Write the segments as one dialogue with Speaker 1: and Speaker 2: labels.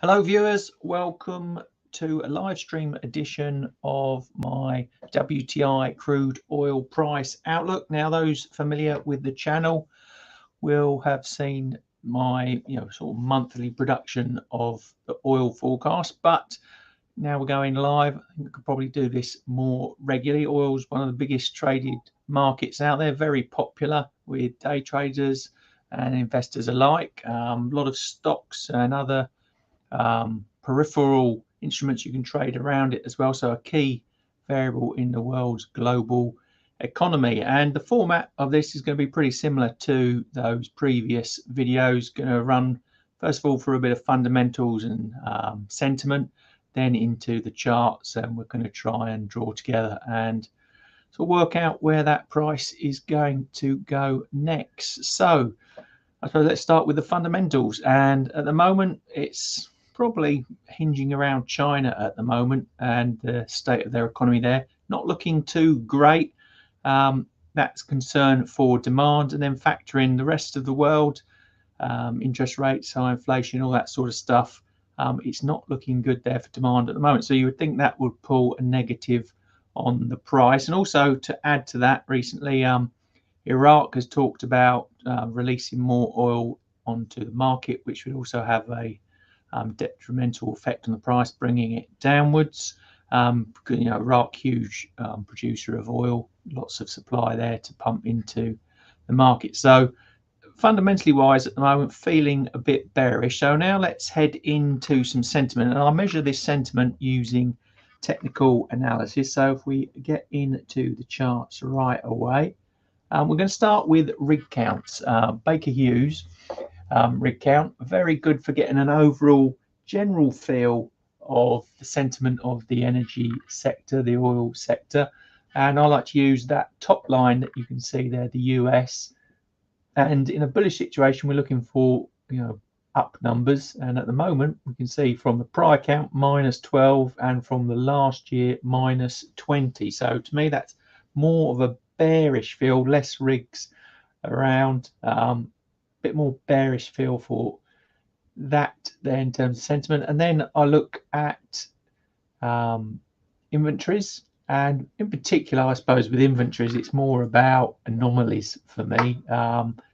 Speaker 1: Hello viewers, welcome to a live stream edition of my WTI crude oil price outlook. Now those familiar with the channel will have seen my sort of monthly production of the oil forecast, but now we're going live. I think I could probably do this more regularly. Oil is one of the biggest traded markets out there, very popular with day traders and investors alike. A lot of stocks and other peripheral instruments you can trade around it as well, so a key variable in the world's global economy. And the format of this is going to be pretty similar to those previous videos. Going to run first of all for a bit of fundamentals and sentiment, then into the charts, and we're going to try and draw together and to work out where that price is going to go next. So I suppose let's start with the fundamentals, and at the moment it's probably hinging around China at the moment and the state of their economy there. Not looking too great. That's concern for demand, and then factor in the rest of the world, interest rates, high inflation, all that sort of stuff. It's not looking good there for demand at the moment. So you would think that would pull a negative on the price. And also to add to that, recently Iraq has talked about releasing more oil onto the market, which would also have a detrimental effect on the price, bringing it downwards. Iraq, huge producer of oil, lots of supply there to pump into the market. So fundamentally wise at the moment, feeling a bit bearish. So now let's head into some sentiment, and I'll measure this sentiment using technical analysis. So if we get into the charts right away, we're going to start with rig counts. Baker Hughes rig count, very good for getting an overall general feel of the sentiment of the energy sector, the oil sector. And I like to use that top line that you can see there, the US. And in a bullish situation, we're looking for up numbers. And at the moment, we can see from the prior count -12, and from the last year -20. So to me, that's more of a bearish feel, less rigs around. Bit more bearish feel for that there in terms of sentiment. And then I look at inventories, and in particular, I suppose with inventories, it's more about anomalies for me.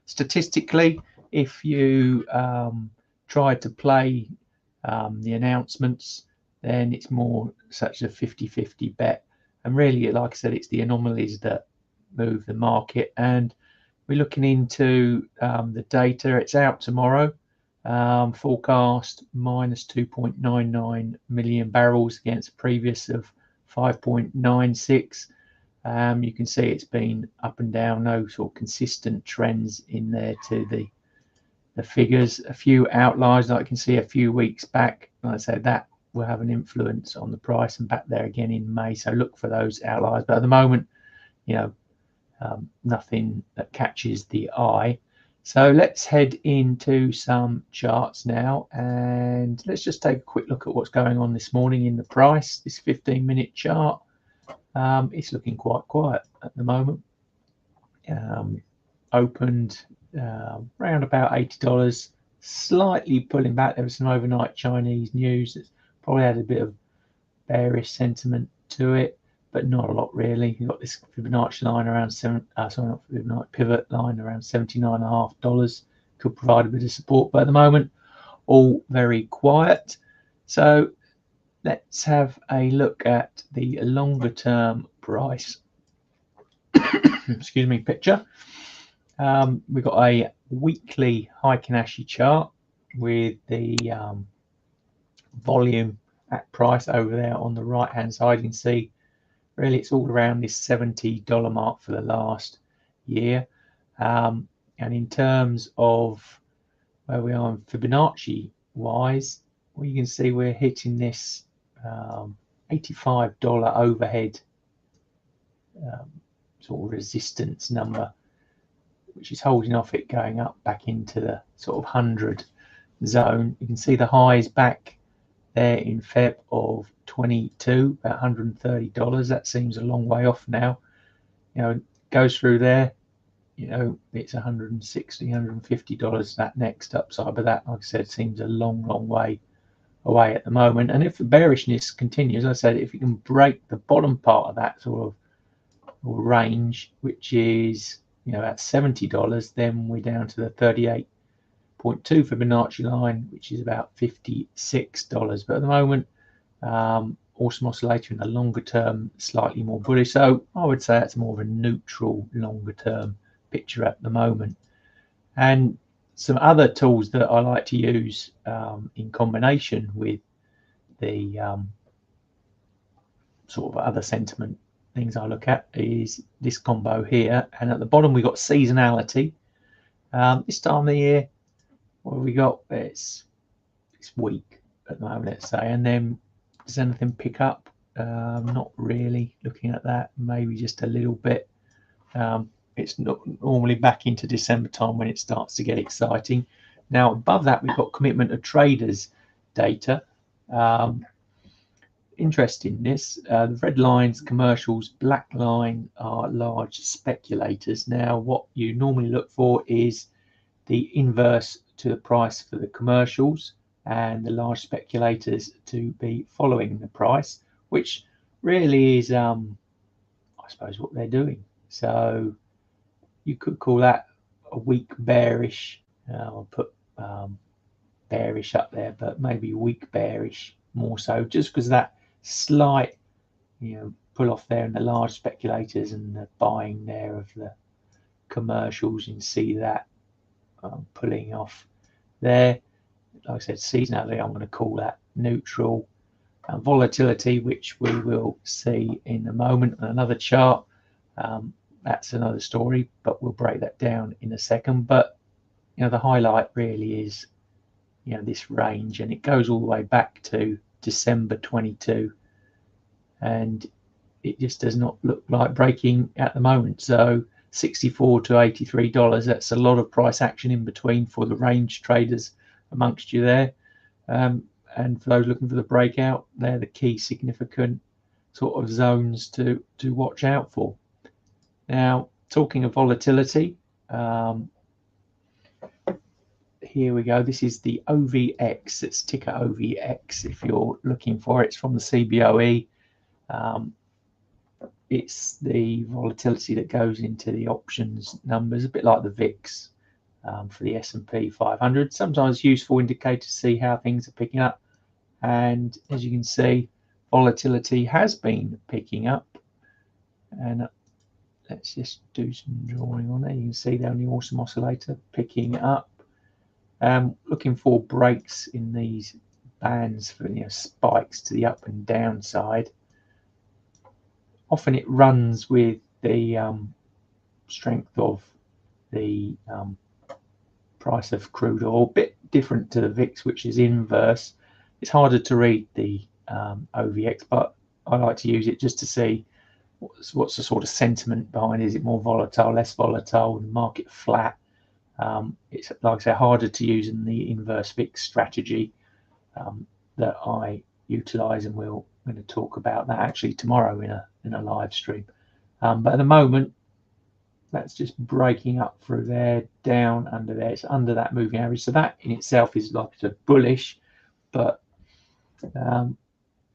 Speaker 1: Statistically, if you try to play the announcements, then it's more such a 50-50 bet. And really, like I said, it's the anomalies that move the market. And we're looking into the data. It's out tomorrow. Forecast -2.99 million barrels against a previous of 5.96. You can see it's been up and down, no sort of consistent trends in there to the figures. A few outliers, like you can see a few weeks back. Like I said, that will have an influence on the price, and back there again in May. So look for those outliers. But at the moment, nothing that catches the eye. So let's head into some charts now, and let's just take a quick look at what's going on this morning in the price. This 15-minute chart, it's looking quite quiet at the moment. Opened around about $80, slightly pulling back. There was some overnight Chinese news that's probably had a bit of bearish sentiment to it, but not a lot really. You've got this Fibonacci line around pivot line around $79.50. Could provide a bit of support, but at the moment, all very quiet. So let's have a look at the longer term price. Excuse me, picture. We've got a weekly Heikin-Ashi chart with the volume at price over there on the right hand side. You can see really it's all around this $70 mark for the last year. And in terms of where we are in Fibonacci wise, well, you can see we're hitting this $85 overhead sort of resistance number, which is holding off it going up back into the sort of 100 zone. You can see the highs back there in Feb of 22, about $130. That seems a long way off now. Goes through there, it's $160, $150 that next upside, but that, like I said, seems a long way away at the moment. And if the bearishness continues, as I said, if you can break the bottom part of that sort of range, which is at $70, then we're down to the 38.2 Fibonacci line, which is about $56. But at the moment, awesome oscillator in the longer term, slightly more bullish. So I would say it's more of a neutral longer term picture at the moment. And some other tools that I like to use in combination with the sort of other sentiment things I look at is this combo here. And at the bottom we got seasonality. This time of the year, what have we got? It's weak at the moment, let's say. And then does anything pick up? Not really. Looking at that, maybe just a little bit. It's not normally back into December time when it starts to get exciting. Now above that we've got commitment of traders data. Interesting this, the red lines commercials, black line are large speculators. Now what you normally look for is the inverse to the price for the commercials, and the large speculators to be following the price, which really is I suppose what they're doing. So you could call that a weak bearish. I'll put bearish up there, but maybe weak bearish more so, just because that slight pull off there in the large speculators and the buying there of the commercials. You can see that pulling off there. Like I said, seasonality, I'm going to call that neutral. Volatility, which we will see in a moment on another chart, that's another story, but we'll break that down in a second. But the highlight really is this range, and it goes all the way back to December 22, and it just does not look like breaking at the moment. So $64 to $83, that's a lot of price action in between for the range traders amongst you there, and for those looking for the breakout, they're the key significant sort of zones to watch out for. Now talking of volatility, here we go. This is the OVX. It's ticker OVX if you're looking for it. It's from the CBOE. It's the volatility that goes into the options numbers, a bit like the VIX for the S&P 500. Sometimes useful indicator to see how things are picking up. And as you can see, volatility has been picking up. And let's just do some drawing on there. You can see there on the awesome oscillator picking up. Looking for breaks in these bands for spikes to the up and down side. Often it runs with the strength of the price of crude oil, a bit different to the VIX, which is inverse. It's harder to read the OVX, but I like to use it just to see what's the sort of sentiment behind it. Is it more volatile, less volatile, the market flat? It's, like I say, harder to use in the inverse VIX strategy that I utilize, and we're going to talk about that actually tomorrow in a live stream. But at the moment, that's just breaking up through there, down under there. It's under that moving average, so that in itself is like a bullish, but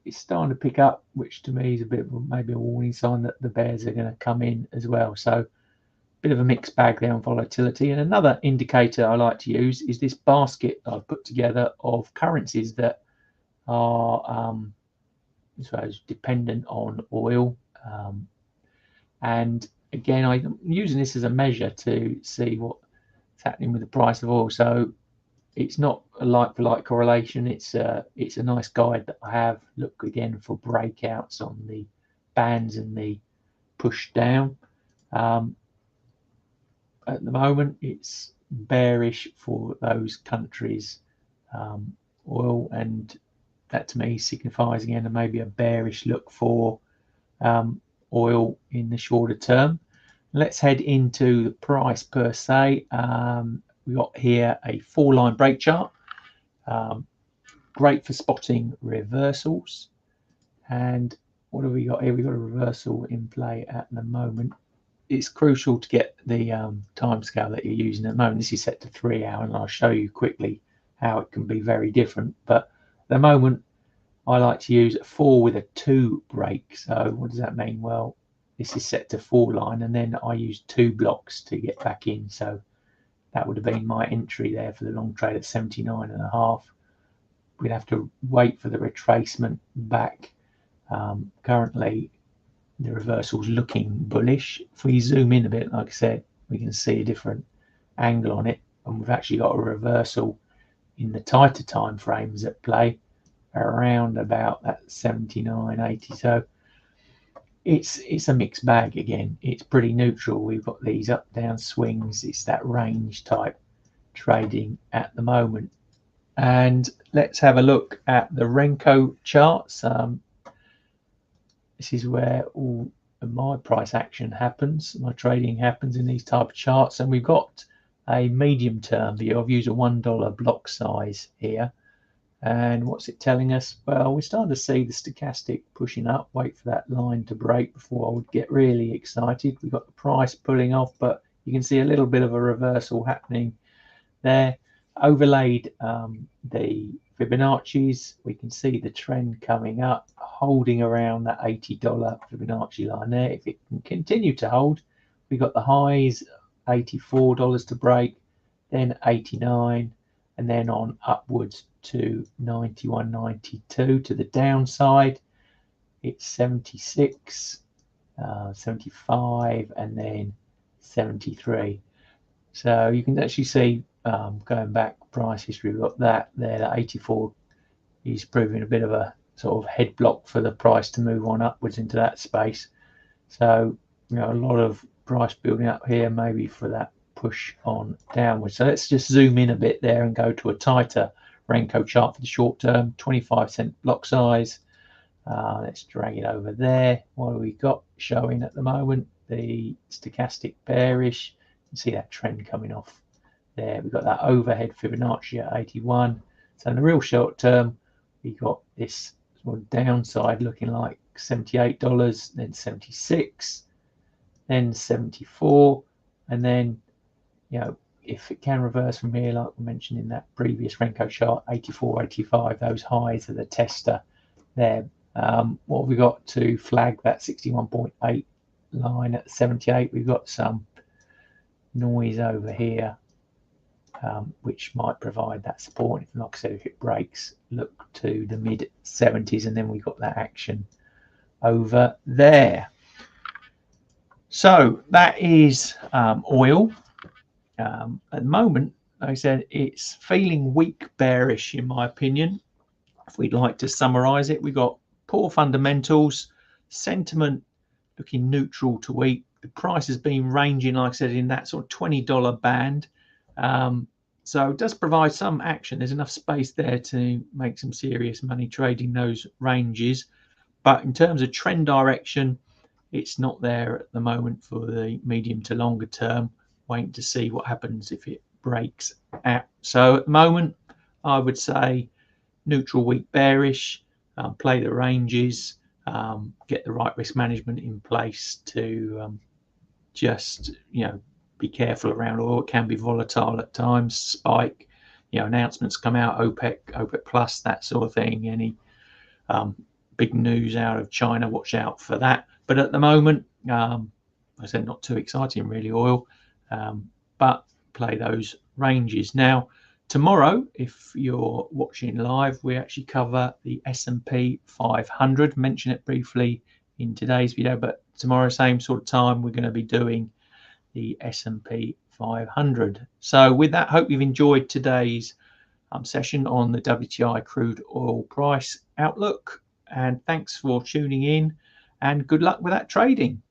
Speaker 1: it's starting to pick up, which to me is a bit of maybe a warning sign that the bears are going to come in as well. So bit of a mixed bag there on volatility. And another indicator I like to use is this basket I've put together of currencies that are I suppose dependent on oil, and again I'm using this as a measure to see what's happening with the price of oil. So it's not a like-for-like correlation. It's a nice guide that I have. Look again for breakouts on the bands and the push down. At the moment, it's bearish for those countries' oil, and that to me signifies again maybe a bearish look for oil in the shorter term. Let's head into the price per se. We got here a 4-line break chart, great for spotting reversals. And what have we got here? We've got a reversal in play at the moment. It's crucial to get the time scale that you're using at the moment. This is set to 3 hours, and I'll show you quickly how it can be very different. But the moment I like to use a 4 with a 2 break. So what does that mean? Well, this is set to 4 line, and then I use 2 blocks to get back in. So that would have been my entry there for the long trade at 79.5. We'd have to wait for the retracement back. Currently, the reversal's looking bullish. If we zoom in a bit, like I said, we can see a different angle on it, and we've actually got a reversal in the tighter time frames at play around about that 79.80. So it's a mixed bag again. It's pretty neutral. We've got these up down swings. It's that range type trading at the moment. And let's have a look at the Renko charts. This is where all of my price action happens. My trading happens in these type of charts, and we've got a medium term view. I've used a $1 block size here. And what's it telling us? Well, we're starting to see the stochastic pushing up. Wait for that line to break before I would get really excited. We've got the price pulling off, but you can see a little bit of a reversal happening there. Overlaid the Fibonacci's, we can see the trend coming up, holding around that $80 Fibonacci line there. If it can continue to hold, we got the highs, $84 to break, then 89, and then on upwards to 91.92 to the downside. It's 76, 75, and then 73. So you can actually see going back price history, we've got that there. That 84 is proving a bit of a sort of head block for the price to move on upwards into that space. So a lot of price building up here, maybe for that push on downwards. So let's just zoom in a bit there and go to a tighter Renko chart for the short term. 25-cent block size. Let's drag it over there. What have we got showing at the moment? The stochastic bearish. You can see that trend coming off there. We've got that overhead Fibonacci at 81. So in the real short term, we got this sort of downside looking like $78, then 76, then 74, and then if it can reverse from here, like we mentioned in that previous Renko chart, 84, 85, those highs are the tester there. What have we got to flag that 61.8 line at 78? We've got some noise over here, which might provide that support. Like I said, if it breaks, look to the mid 70s, and then we've got that action over there. So that is oil. At the moment, like I said, it's feeling weak bearish in my opinion. If we'd like to summarize it, we've got poor fundamentals, sentiment looking neutral to weak. The price has been ranging, like I said, in that sort of $20 band. So it does provide some action. There's enough space there to make some serious money trading those ranges. But in terms of trend direction, it's not there at the moment for the medium to longer term. Waiting to see what happens if it breaks out. So at the moment, I would say neutral, weak, bearish. Play the ranges. Get the right risk management in place to just be careful around oil. It can be volatile at times, spike. Announcements come out, OPEC plus, that sort of thing. Any big news out of China, watch out for that. But at the moment, I said not too exciting really, oil. But play those ranges. Now, tomorrow, if you're watching live, we actually cover the S&P 500. Mention it briefly in today's video, but tomorrow, same sort of time, we're going to be doing the S&P 500. So with that, hope you've enjoyed today's session on the WTI crude oil price outlook. And thanks for tuning in, and good luck with that trading.